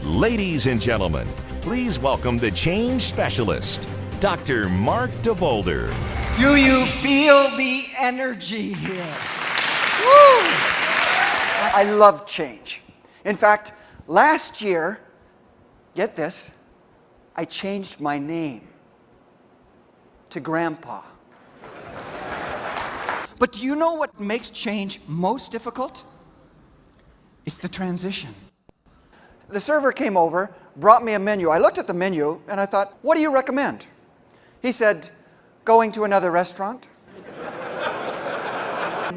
Ladies and gentlemen, please welcome the change specialist, Dr. Mark DeVolder. Do you feel the energy here? Woo! I love change. In fact, last year, get this, I changed my name to Grandpa. But do you know what makes change most difficult? It's the transition. The server came over, brought me a menu. I looked at the menu and I thought, what do you recommend? He said, going to another restaurant.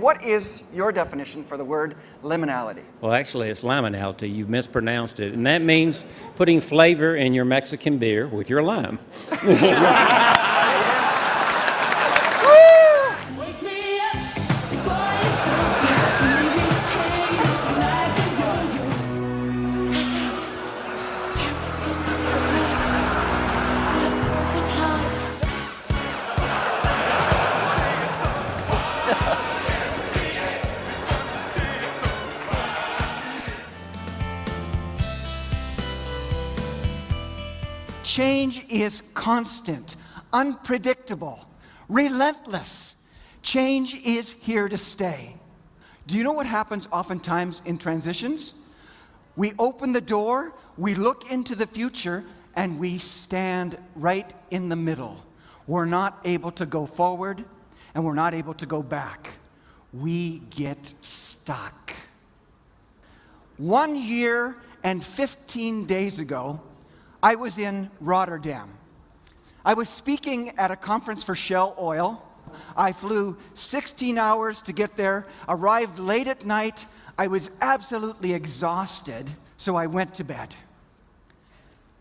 What is your definition for the word liminality? Well, actually, it's liminality. You mispronounced it. And that means putting flavor in your Mexican beer with your lime. Change is constant, unpredictable, relentless. Change is here to stay. Do you know what happens oftentimes in transitions? We open the door, we look into the future, and we stand right in the middle. We're not able to go forward, and we're not able to go back. We get stuck. 1 year and 15 days ago, I was in Rotterdam. I was speaking at a conference for Shell Oil. I flew 16 hours to get there, arrived late at night. I was absolutely exhausted, so I went to bed.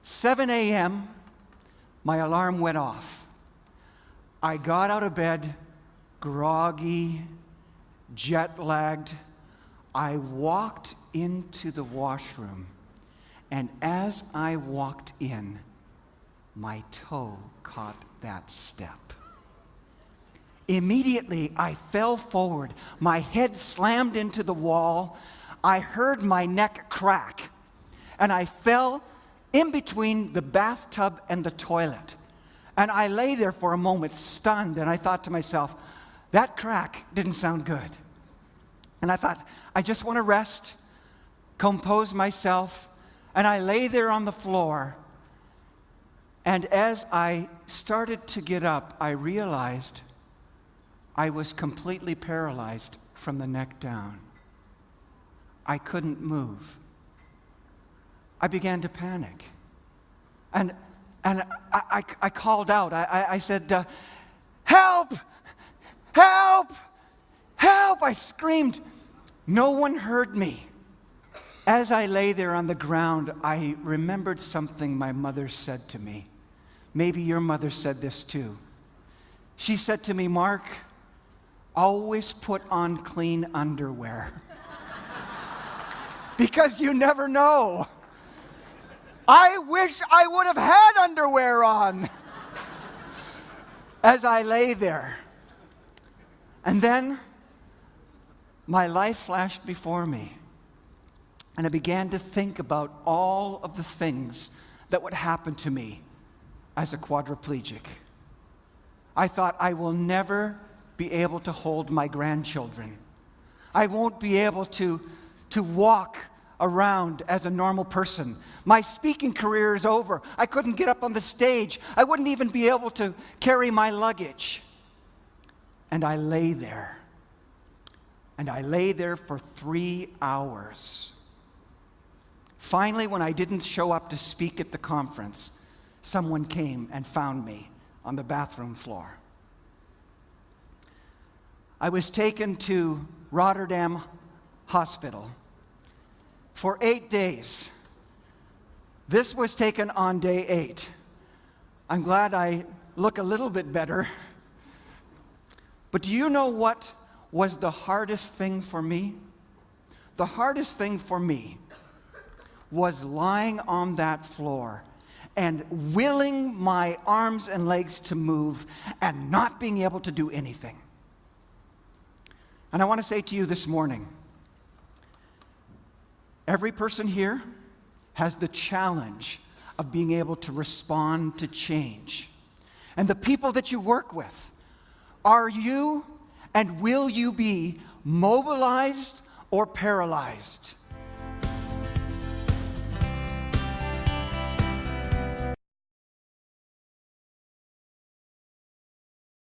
7 a.m., my alarm went off. I got out of bed, groggy, jet-lagged. I walked into the washroom. And as I walked in, my toe caught that step. Immediately, I fell forward. My head slammed into the wall. I heard my neck crack. And I fell in between the bathtub and the toilet. And I lay there for a moment, stunned. And I thought to myself, that crack didn't sound good. And I thought, I just want to rest, compose myself. And I lay there on the floor, and as I started to get up, I realized I was completely paralyzed from the neck down. I couldn't move. I began to panic. And I called out. I said, help! Help! Help! I screamed. No one heard me. As I lay there on the ground, I remembered something my mother said to me. Maybe your mother said this too. She said to me, Mark, always put on clean underwear. Because you never know. I wish I would have had underwear on as I lay there. And then my life flashed before me. And I began to think about all of the things that would happen to me as a quadriplegic. I thought, I will never be able to hold my grandchildren. I won't be able to walk around as a normal person. My speaking career is over. I couldn't get up on the stage. I wouldn't even be able to carry my luggage. And I lay there. And I lay there for 3 hours. Finally, when I didn't show up to speak at the conference, someone came and found me on the bathroom floor. I was taken to Rotterdam Hospital for 8 days. This was taken on day 8. I'm glad I look a little bit better. But do you know what was the hardest thing for me? The hardest thing for me was lying on that floor and willing my arms and legs to move and not being able to do anything. And I want to say to you this morning, every person here has the challenge of being able to respond to change. And the people that you work with, are you and will you be mobilized or paralyzed?